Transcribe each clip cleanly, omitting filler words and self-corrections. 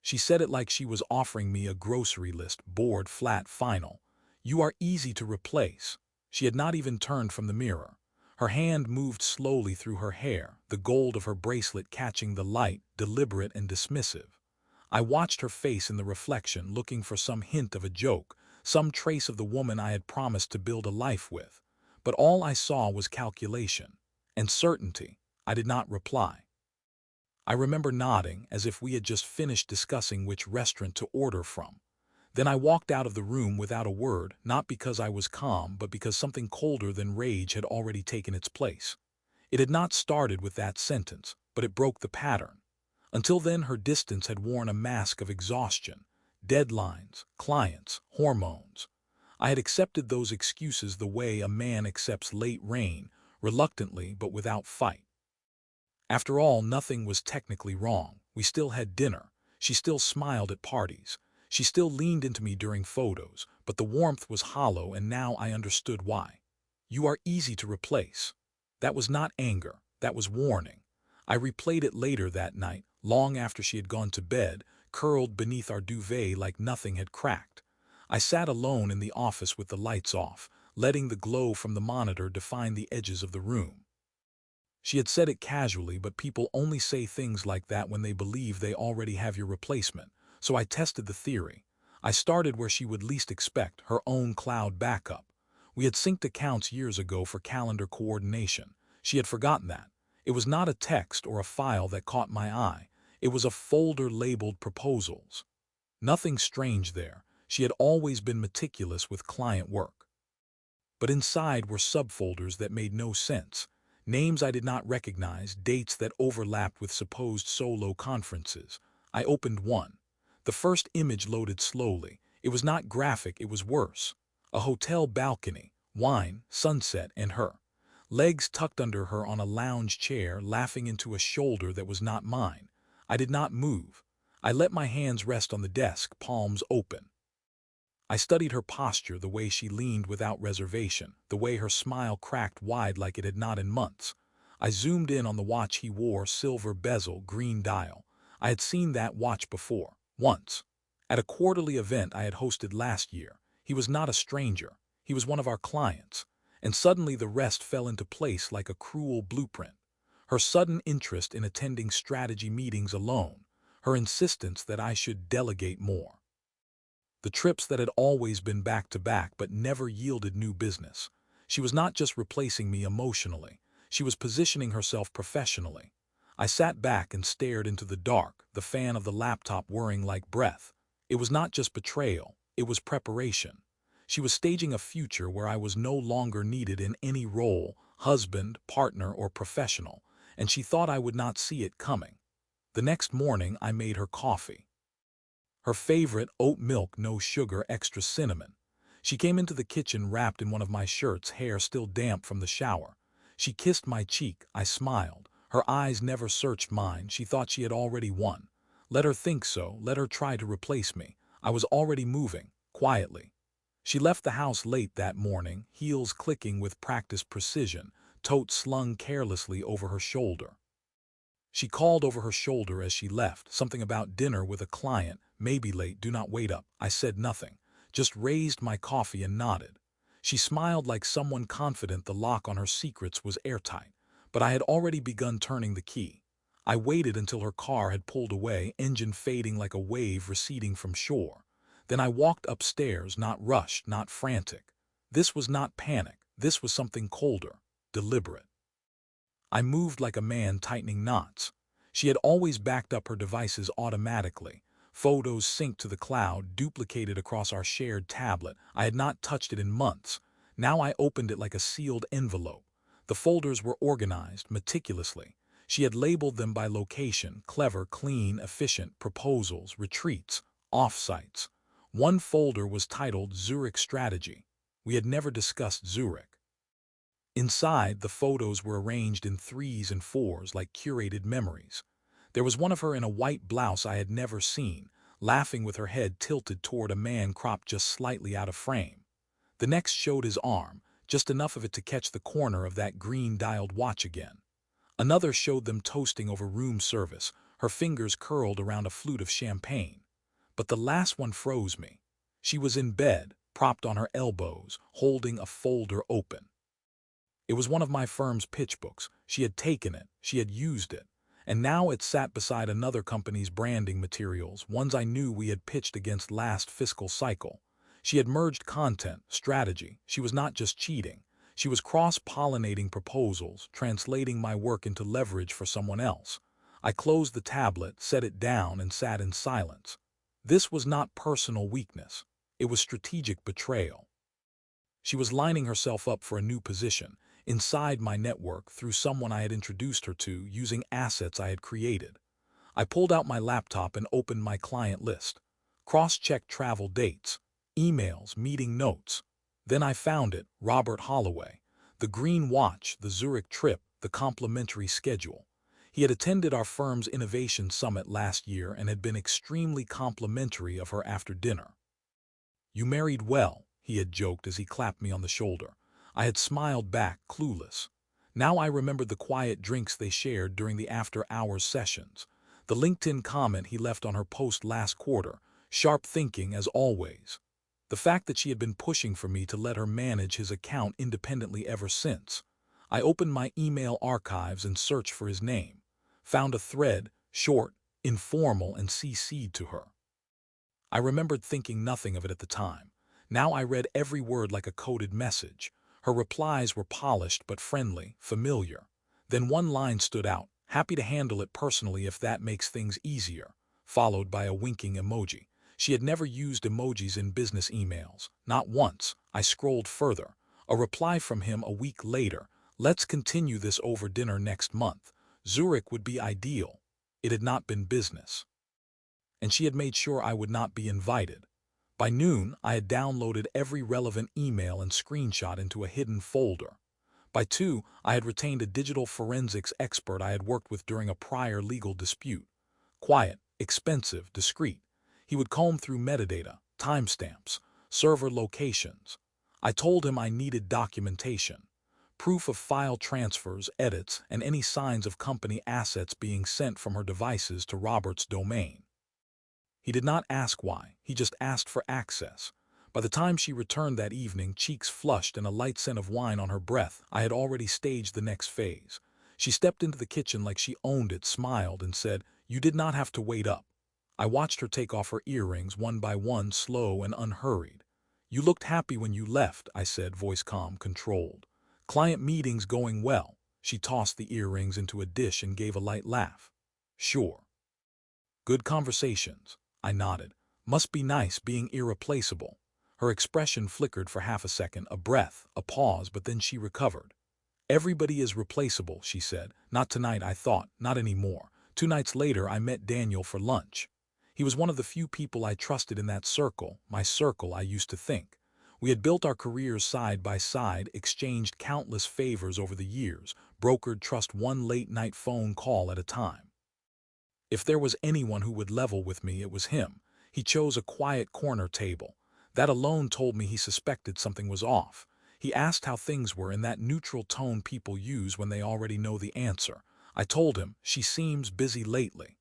She said it like she was offering me a grocery list, bored, flat, final. You are easy to replace. She had not even turned from the mirror. Her hand moved slowly through her hair, the gold of her bracelet catching the light, deliberate and dismissive. I watched her face in the reflection, looking for some hint of a joke, some trace of the woman I had promised to build a life with. But all I saw was calculation and certainty. I did not reply. I remember nodding, as if we had just finished discussing which restaurant to order from. Then I walked out of the room without a word, not because I was calm, but because something colder than rage had already taken its place. It had not started with that sentence, but it broke the pattern. Until then, her distance had worn a mask of exhaustion, deadlines, clients, hormones. I had accepted those excuses the way a man accepts late rain, reluctantly but without fight. After all, nothing was technically wrong. We still had dinner. She still smiled at parties. She still leaned into me during photos, but the warmth was hollow, and now I understood why. You are easy to replace. That was not anger. That was warning. I replayed it later that night, long after she had gone to bed, curled beneath our duvet like nothing had cracked. I sat alone in the office with the lights off, letting the glow from the monitor define the edges of the room. She had said it casually, but people only say things like that when they believe they already have your replacement. So I tested the theory. I started where she would least expect, her own cloud backup. We had synced accounts years ago for calendar coordination. She had forgotten that. It was not a text or a file that caught my eye. It was a folder labeled proposals. Nothing strange there. She had always been meticulous with client work. But inside were subfolders that made no sense. Names I did not recognize, dates that overlapped with supposed solo conferences. I opened one. The first image loaded slowly. It was not graphic, it was worse. A hotel balcony, wine, sunset, and her. Legs tucked under her on a lounge chair, laughing into a shoulder that was not mine. I did not move. I let my hands rest on the desk, palms open. I studied her posture, the way she leaned without reservation, the way her smile cracked wide like it had not in months. I zoomed in on the watch he wore, silver bezel, green dial. I had seen that watch before, once. At a quarterly event I had hosted last year. He was not a stranger. He was one of our clients. And suddenly the rest fell into place like a cruel blueprint. Her sudden interest in attending strategy meetings alone. Her insistence that I should delegate more. The trips that had always been back-to-back but never yielded new business. She was not just replacing me emotionally. She was positioning herself professionally. I sat back and stared into the dark, the fan of the laptop whirring like breath. It was not just betrayal, it was preparation. She was staging a future where I was no longer needed in any role, husband, partner, or professional, and she thought I would not see it coming. The next morning I made her coffee. Her favorite, oat milk, no sugar, extra cinnamon. She came into the kitchen wrapped in one of my shirts, hair still damp from the shower. She kissed my cheek. I smiled. Her eyes never searched mine. She thought she had already won. Let her think so. Let her try to replace me. I was already moving, quietly. She left the house late that morning, heels clicking with practiced precision, tote slung carelessly over her shoulder. She called over her shoulder as she left, something about dinner with a client, maybe late, do not wait up. I said nothing, just raised my coffee and nodded. She smiled like someone confident the lock on her secrets was airtight, but I had already begun turning the key. I waited until her car had pulled away, engine fading like a wave receding from shore. Then I walked upstairs, not rushed, not frantic. This was not panic, this was something colder, deliberate. I moved like a man tightening knots. She had always backed up her devices automatically. Photos synced to the cloud, duplicated across our shared tablet. I had not touched it in months. Now I opened it like a sealed envelope. The folders were organized meticulously. She had labeled them by location, clever, clean, efficient, proposals, retreats, offsites. One folder was titled Zurich Strategy. We had never discussed Zurich. Inside, the photos were arranged in 3s and 4s like curated memories. There was one of her in a white blouse I had never seen, laughing with her head tilted toward a man cropped just slightly out of frame. The next showed his arm, just enough of it to catch the corner of that green-dialed watch again. Another showed them toasting over room service, her fingers curled around a flute of champagne. But the last one froze me. She was in bed, propped on her elbows, holding a folder open. It was one of my firm's pitch books. She had taken it, she had used it, and now it sat beside another company's branding materials, ones I knew we had pitched against last fiscal cycle. She had merged content, strategy. She was not just cheating. She was cross-pollinating proposals, translating my work into leverage for someone else. I closed the tablet, set it down, and sat in silence. This was not personal weakness. It was strategic betrayal. She was lining herself up for a new position, inside my network through someone I had introduced her to using assets I had created. I pulled out my laptop and opened my client list. Cross-checked travel dates, emails, meeting notes. Then I found it, Robert Holloway. The green watch, the Zurich trip, the complimentary schedule. He had attended our firm's innovation summit last year and had been extremely complimentary of her after dinner. "You married well," he had joked as he clapped me on the shoulder. I had smiled back, clueless. Now I remembered the quiet drinks they shared during the after-hours sessions, the LinkedIn comment he left on her post last quarter, sharp thinking as always. The fact that she had been pushing for me to let her manage his account independently ever since. I opened my email archives and searched for his name. Found a thread, short, informal, and CC'd to her. I remembered thinking nothing of it at the time. Now I read every word like a coded message. Her replies were polished but friendly, familiar. Then one line stood out, "Happy to handle it personally if that makes things easier," followed by a winking emoji. She had never used emojis in business emails, not once. I scrolled further. A reply from him a week later, "Let's continue this over dinner next month. Zurich would be ideal." It had not been business. And she had made sure I would not be invited. By noon, I had downloaded every relevant email and screenshot into a hidden folder. By 2, I had retained a digital forensics expert I had worked with during a prior legal dispute. Quiet, expensive, discreet. He would comb through metadata, timestamps, server locations. I told him I needed documentation, proof of file transfers, edits, and any signs of company assets being sent from her devices to Robert's domain. He did not ask why, he just asked for access. By the time she returned that evening, cheeks flushed and a light scent of wine on her breath, I had already staged the next phase. She stepped into the kitchen like she owned it, smiled, and said, "You did not have to wait up." I watched her take off her earrings one by one, slow and unhurried. "You looked happy when you left," I said, voice calm, controlled. "Client meetings going well." She tossed the earrings into a dish and gave a light laugh. "Sure. Good conversations." I nodded. "Must be nice being irreplaceable." Her expression flickered for half a second, a breath, a pause, but then she recovered. "Everybody is replaceable," she said. "Not tonight," I thought, "not anymore." 2 nights later, I met Daniel for lunch. He was one of the few people I trusted in that circle, my circle, I used to think. We had built our careers side by side, exchanged countless favors over the years, brokered trust one late-night phone call at a time. If there was anyone who would level with me, it was him. He chose a quiet corner table. That alone told me he suspected something was off. He asked how things were in that neutral tone people use when they already know the answer. I told him, "She seems busy lately."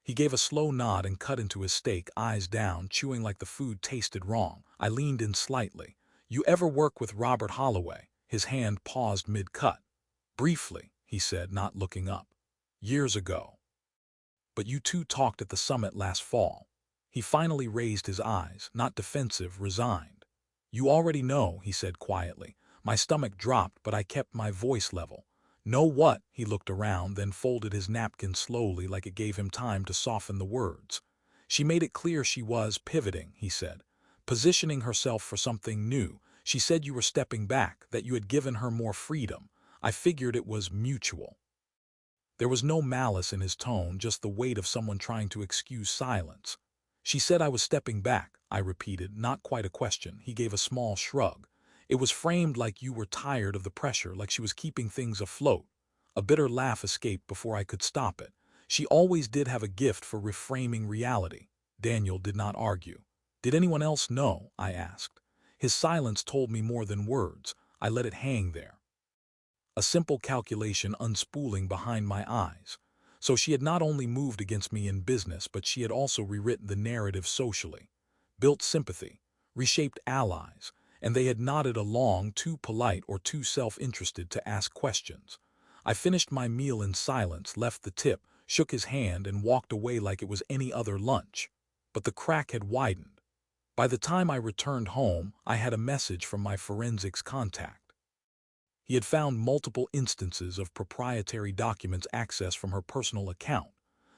He gave a slow nod and cut into his steak, eyes down, chewing like the food tasted wrong. I leaned in slightly. "You ever work with Robert Holloway?" His hand paused mid-cut. "Briefly," he said, not looking up. "Years ago. But you two talked at the summit last fall." He finally raised his eyes, not defensive, resigned. "You already know," he said quietly. My stomach dropped, but I kept my voice level. "Know what?" He looked around, then folded his napkin slowly like it gave him time to soften the words. "She made it clear she was pivoting," he said. "Positioning herself for something new. She said you were stepping back, that you had given her more freedom. I figured it was mutual." There was no malice in his tone, just the weight of someone trying to excuse silence. "She said I was stepping back," I repeated, not quite a question. He gave a small shrug. "It was framed like you were tired of the pressure, like she was keeping things afloat." A bitter laugh escaped before I could stop it. "She always did have a gift for reframing reality." Daniel did not argue. "Did anyone else know?" I asked. His silence told me more than words. I let it hang there. A simple calculation unspooling behind my eyes. So she had not only moved against me in business, but she had also rewritten the narrative socially, built sympathy, reshaped allies, and they had nodded along, too polite or too self-interested to ask questions. I finished my meal in silence, left the tip, shook his hand, and walked away like it was any other lunch. But the crack had widened. By the time I returned home, I had a message from my forensics contact. He had found multiple instances of proprietary documents accessed from her personal account,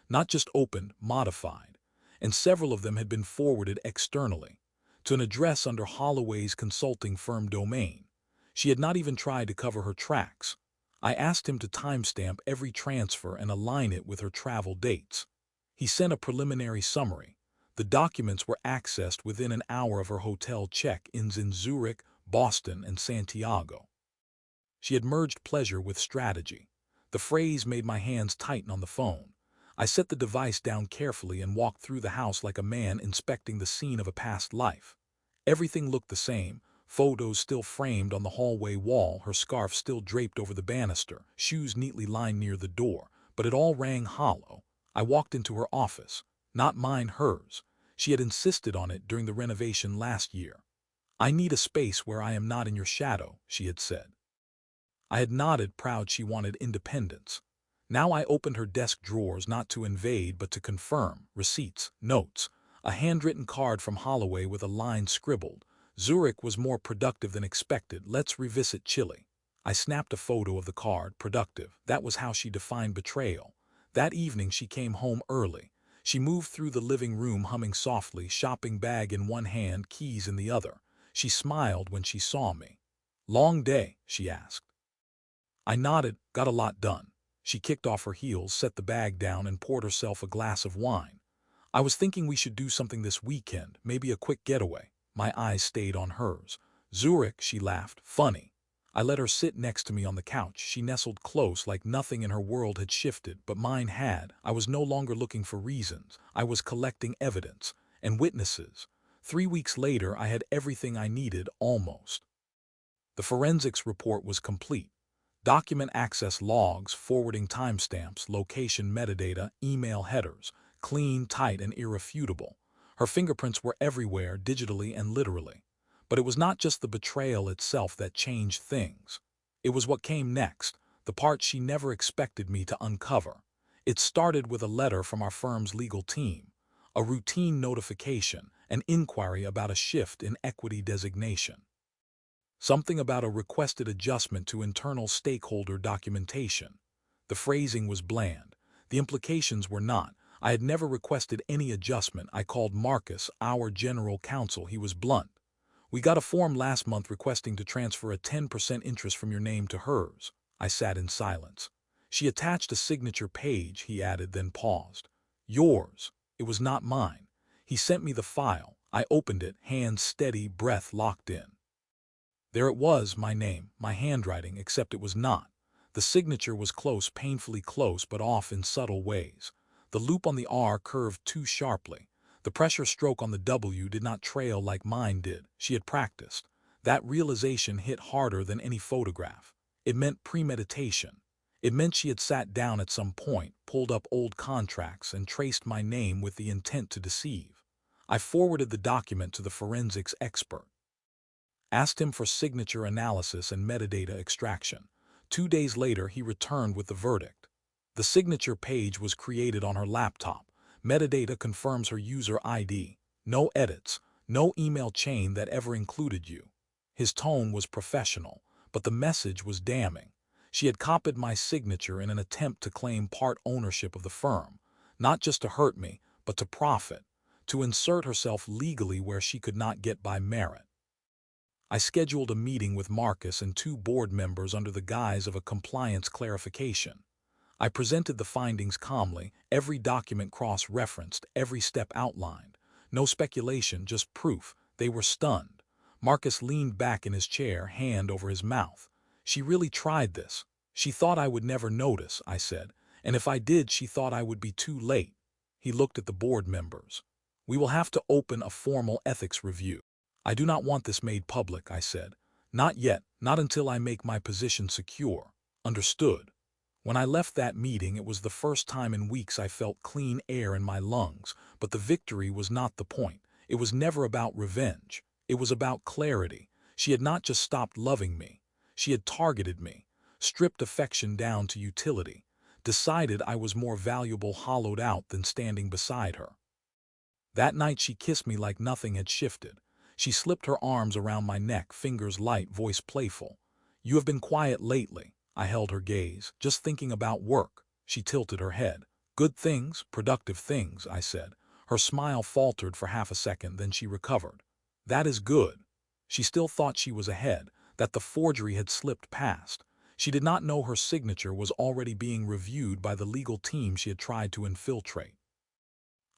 not just opened, modified, and several of them had been forwarded externally to an address under Holloway's consulting firm domain. She had not even tried to cover her tracks. I asked him to timestamp every transfer and align it with her travel dates. He sent a preliminary summary. The documents were accessed within an hour of her hotel check-ins in Zurich, Boston, and Santiago. She had merged pleasure with strategy. The phrase made my hands tighten on the phone. I set the device down carefully and walked through the house like a man inspecting the scene of a past life. Everything looked the same, photos still framed on the hallway wall, her scarf still draped over the banister, shoes neatly lined near the door, but it all rang hollow. I walked into her office. Not mine, hers. She had insisted on it during the renovation last year. "I need a space where I am not in your shadow," she had said. I had nodded, proud she wanted independence. Now I opened her desk drawers not to invade but to confirm. Receipts, notes, a handwritten card from Holloway with a line scribbled. "Zurich was more productive than expected. Let's revisit Chile." I snapped a photo of the card. Productive. That was how she defined betrayal. That evening she came home early. She moved through the living room humming softly, shopping bag in one hand, keys in the other. She smiled when she saw me. "Long day?" she asked. I nodded. "Got a lot done." She kicked off her heels, set the bag down, and poured herself a glass of wine. "I was thinking we should do something this weekend, maybe a quick getaway." My eyes stayed on hers. "Zurich," she laughed. "Funny." I let her sit next to me on the couch. She nestled close like nothing in her world had shifted, but mine had. I was no longer looking for reasons. I was collecting evidence and witnesses. 3 weeks later, I had everything I needed, almost. The forensics report was complete. Document access logs, forwarding timestamps, location metadata, email headers, clean, tight, and irrefutable. Her fingerprints were everywhere, digitally and literally. But it was not just the betrayal itself that changed things. It was what came next, the part she never expected me to uncover. It started with a letter from our firm's legal team, a routine notification, an inquiry about a shift in equity designation. Something about a requested adjustment to internal stakeholder documentation. The phrasing was bland. The implications were not. I had never requested any adjustment. I called Marcus, our general counsel. He was blunt. "We got a form last month requesting to transfer a 10% interest from your name to hers." I sat in silence. "She attached a signature page," he added, then paused. "Yours." It was not mine. He sent me the file. I opened it, hands steady, breath locked in. There it was, my name, my handwriting, except it was not. The signature was close, painfully close, but off in subtle ways. The loop on the R curved too sharply. The pressure stroke on the W did not trail like mine did. She had practiced. That realization hit harder than any photograph. It meant premeditation. It meant she had sat down at some point, pulled up old contracts, and traced my name with the intent to deceive. I forwarded the document to the forensics expert. Asked him for signature analysis and metadata extraction. 2 days later, he returned with the verdict. The signature page was created on her laptop. Metadata confirms her user ID. No edits. No email chain that ever included you. His tone was professional, but the message was damning. She had copied my signature in an attempt to claim part ownership of the firm, not just to hurt me, but to profit, to insert herself legally where she could not get by merit. I scheduled a meeting with Marcus and 2 board members under the guise of a compliance clarification. I presented the findings calmly, every document cross-referenced, every step outlined. No speculation, just proof. They were stunned. Marcus leaned back in his chair, hand over his mouth. "She really tried this. She thought I would never notice," I said, "and if I did, she thought I would be too late." He looked at the board members. "We will have to open a formal ethics review." "I do not want this made public," I said. "Not yet, not until I make my position secure." "Understood." When I left that meeting, it was the first time in weeks I felt clean air in my lungs, but the victory was not the point. It was never about revenge. It was about clarity. She had not just stopped loving me. She had targeted me, stripped affection down to utility, decided I was more valuable hollowed out than standing beside her. That night she kissed me like nothing had shifted. She slipped her arms around my neck, fingers light, voice playful. "You have been quiet lately." I held her gaze. "Just thinking about work." She tilted her head. "Good things, productive things," I said. Her smile faltered for half a second, then she recovered. "That is good." She still thought she was ahead, that the forgery had slipped past. She did not know her signature was already being reviewed by the legal team she had tried to infiltrate.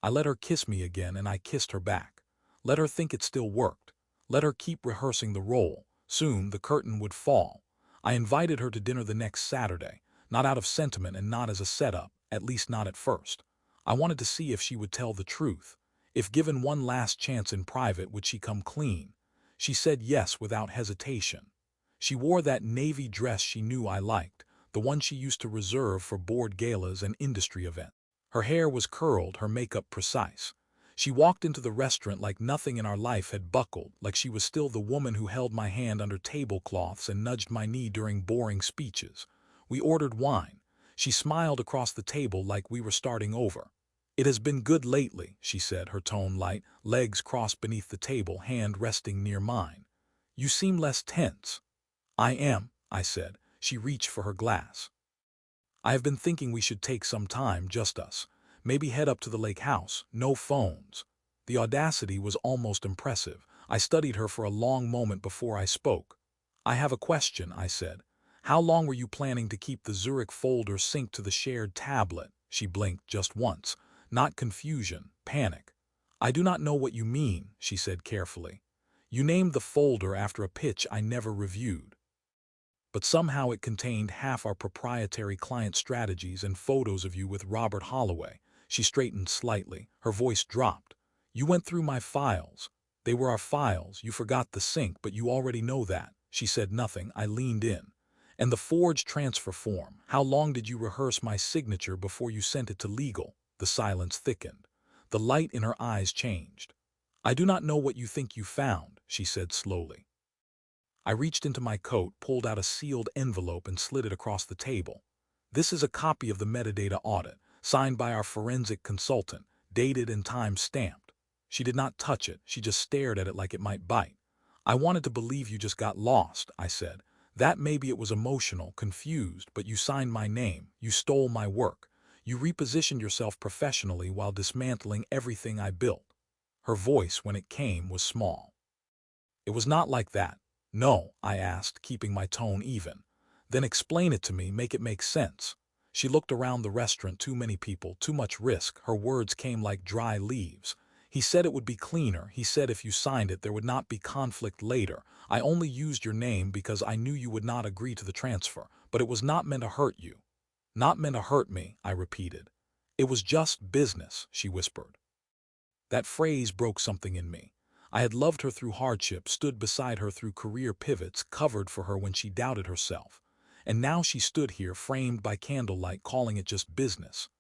I let her kiss me again, and I kissed her back. Let her think it still worked. Let her keep rehearsing the role. Soon the curtain would fall. I invited her to dinner the next Saturday, not out of sentiment and not as a setup, at least not at first. I wanted to see if she would tell the truth. If given one last chance in private, would she come clean? She said yes without hesitation. She wore that navy dress she knew I liked, the one she used to reserve for board galas and industry events. Her hair was curled, her makeup precise. She walked into the restaurant like nothing in our life had buckled, like she was still the woman who held my hand under tablecloths and nudged my knee during boring speeches. We ordered wine. She smiled across the table like we were starting over. "It has been good lately," she said, her tone light, legs crossed beneath the table, hand resting near mine. "You seem less tense." "I am," I said. She reached for her glass. "I have been thinking we should take some time, just us. Maybe head up to the lake house, no phones." The audacity was almost impressive. I studied her for a long moment before I spoke. "I have a question," I said. "How long were you planning to keep the Zurich folder synced to the shared tablet?" She blinked just once. Not confusion, panic. "I do not know what you mean," she said carefully. "You named the folder after a pitch I never reviewed. But somehow it contained half our proprietary client strategies and photos of you with Robert Holloway." She straightened slightly. Her voice dropped. "You went through my files. They were our files. You forgot the sync, but you already know that." She said nothing. I leaned in. "And the forged transfer form. How long did you rehearse my signature before you sent it to legal?" The silence thickened. The light in her eyes changed. "I do not know what you think you found," she said slowly. I reached into my coat, pulled out a sealed envelope and slid it across the table. "This is a copy of the metadata audit, signed by our forensic consultant, dated and time-stamped." She did not touch it, she just stared at it like it might bite. "I wanted to believe you just got lost," I said. "That maybe it was emotional, confused, but you signed my name, you stole my work. You repositioned yourself professionally while dismantling everything I built." Her voice, when it came, was small. "It was not like that." "No," I asked, keeping my tone even. "Then explain it to me, make it make sense." She looked around the restaurant. "Too many people, too much risk." Her words came like dry leaves. "He said it would be cleaner. He said if you signed it there would not be conflict later. I only used your name because I knew you would not agree to the transfer, but it was not meant to hurt you." "Not meant to hurt me," I repeated. "It was just business," she whispered. That phrase broke something in me. I had loved her through hardship, stood beside her through career pivots, covered for her when she doubted herself. And now she stood here, framed by candlelight, calling it just business.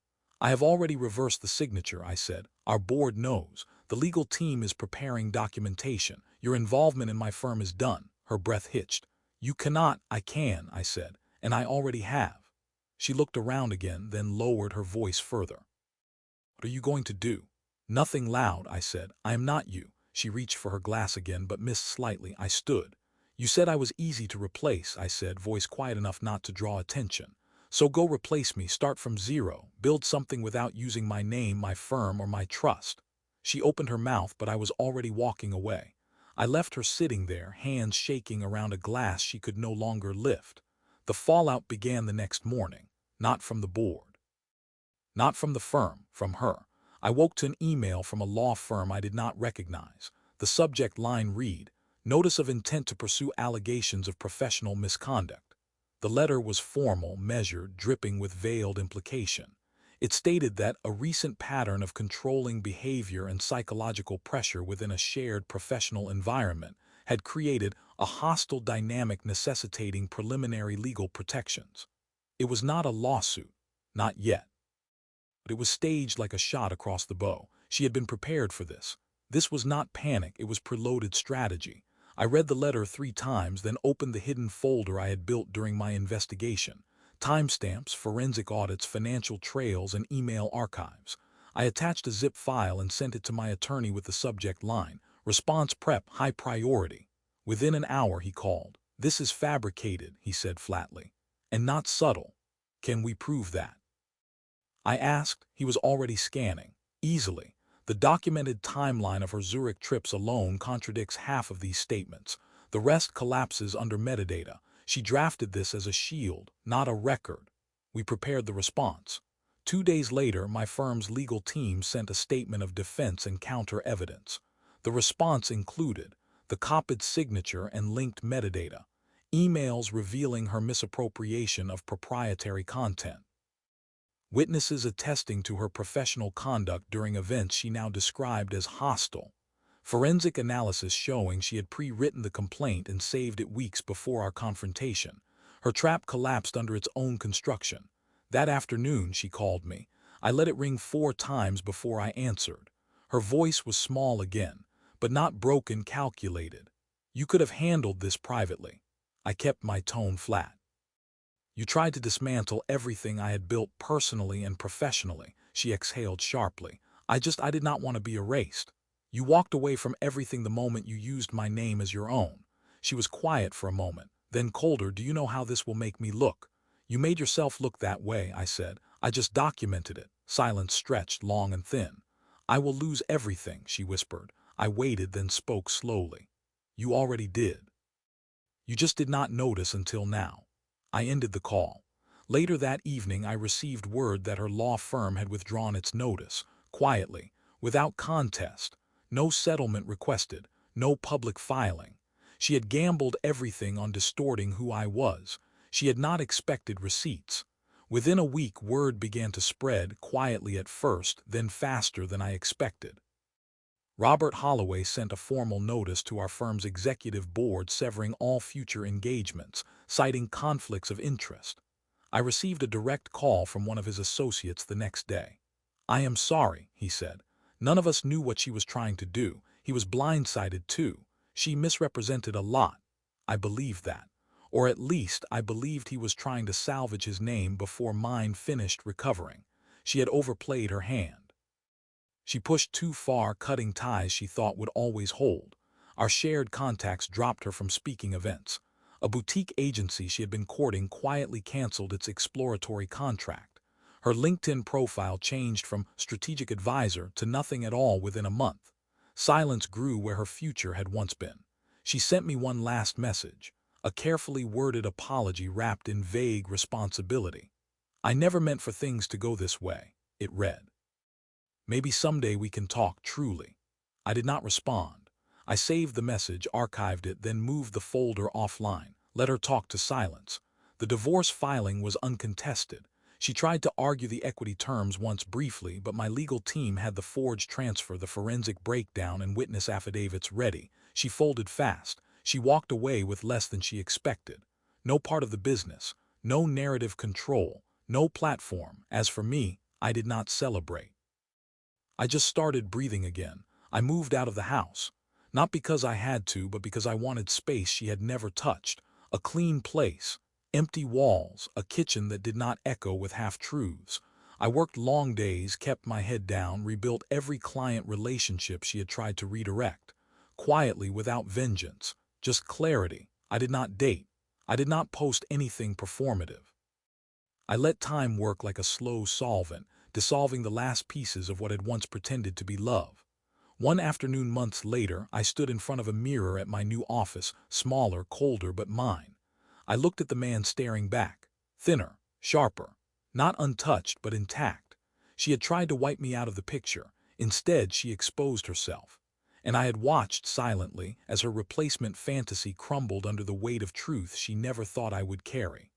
"I have already reversed the signature," I said. "Our board knows. The legal team is preparing documentation. Your involvement in my firm is done." Her breath hitched. "You cannot." "I can," I said, "and I already have." She looked around again, then lowered her voice further. "What are you going to do?" "Nothing loud," I said. "I am not you." She reached for her glass again, but missed slightly. I stood. "You said I was easy to replace," I said, voice quiet enough not to draw attention. "So go replace me, start from zero, build something without using my name, my firm, or my trust." She opened her mouth, but I was already walking away. I left her sitting there, hands shaking around a glass she could no longer lift. The fallout began the next morning, not from the board, not from the firm, from her. I woke to an email from a law firm I did not recognize. The subject line read, "Notice of intent to pursue allegations of professional misconduct." The letter was formal, measured, dripping with veiled implication. It stated that a recent pattern of controlling behavior and psychological pressure within a shared professional environment had created a hostile dynamic necessitating preliminary legal protections. It was not a lawsuit. Not yet. But it was staged like a shot across the bow. She had been prepared for this. This was not panic, it was preloaded strategy. I read the letter 3 times, then opened the hidden folder I had built during my investigation. Timestamps, forensic audits, financial trails, and email archives. I attached a zip file and sent it to my attorney with the subject line, "Response prep, high priority." Within an hour he called. "This is fabricated," he said flatly. "And not subtle. Can we prove that?" I asked. He was already scanning. Easily. The documented timeline of her Zurich trips alone contradicts half of these statements. The rest collapses under metadata. She drafted this as a shield, not a record. We prepared the response. 2 days later, my firm's legal team sent a statement of defense and counter evidence. The response included the copied signature and linked metadata, emails revealing her misappropriation of proprietary content, witnesses attesting to her professional conduct during events she now described as hostile, forensic analysis showing she had pre-written the complaint and saved it weeks before our confrontation. Her trap collapsed under its own construction. That afternoon, she called me. I let it ring 4 times before I answered. Her voice was small again, but not broken, calculated. "You could have handled this privately." I kept my tone flat. "You tried to dismantle everything I had built personally and professionally," she exhaled sharply. I did not want to be erased. "You walked away from everything the moment you used my name as your own." She was quiet for a moment, then colder. "Do you know how this will make me look?" "You made yourself look that way," I said. "I just documented it." Silence stretched long and thin. "I will lose everything," she whispered. I waited, then spoke slowly. "You already did. You just did not notice until now." I ended the call. Later that evening I received word that her law firm had withdrawn its notice, quietly, without contest. No settlement requested, no public filing. She had gambled everything on distorting who I was. She had not expected receipts. Within a week word began to spread, quietly at first, then faster than I expected. Robert Holloway sent a formal notice to our firm's executive board severing all future engagements, citing conflicts of interest. I received a direct call from one of his associates the next day. "I am sorry," he said. "None of us knew what she was trying to do. He was blindsided too. She misrepresented a lot." I believed that. Or at least I believed he was trying to salvage his name before mine finished recovering. She had overplayed her hand. She pushed too far, cutting ties she thought would always hold. Our shared contacts dropped her from speaking events. A boutique agency she had been courting quietly canceled its exploratory contract. Her LinkedIn profile changed from strategic advisor to nothing at all within a month. Silence grew where her future had once been. She sent me one last message, a carefully worded apology wrapped in vague responsibility. "I never meant for things to go this way," it read. "Maybe someday we can talk truly." I did not respond. I saved the message, archived it, then moved the folder offline. Let her talk to silence. The divorce filing was uncontested. She tried to argue the equity terms once briefly, but my legal team had the forged transfer, the forensic breakdown, and witness affidavits ready. She folded fast. She walked away with less than she expected. No part of the business, no narrative control, no platform. As for me, I did not celebrate. I just started breathing again. I moved out of the house. Not because I had to, but because I wanted space she had never touched. A clean place, empty walls, a kitchen that did not echo with half-truths. I worked long days, kept my head down, rebuilt every client relationship she had tried to redirect. Quietly, without vengeance. Just clarity. I did not date. I did not post anything performative. I let time work like a slow solvent, dissolving the last pieces of what had once pretended to be love. One afternoon months later, I stood in front of a mirror at my new office, smaller, colder, but mine. I looked at the man staring back, thinner, sharper, not untouched but intact. She had tried to wipe me out of the picture. Instead, she exposed herself. And I had watched silently as her replacement fantasy crumbled under the weight of truth she never thought I would carry.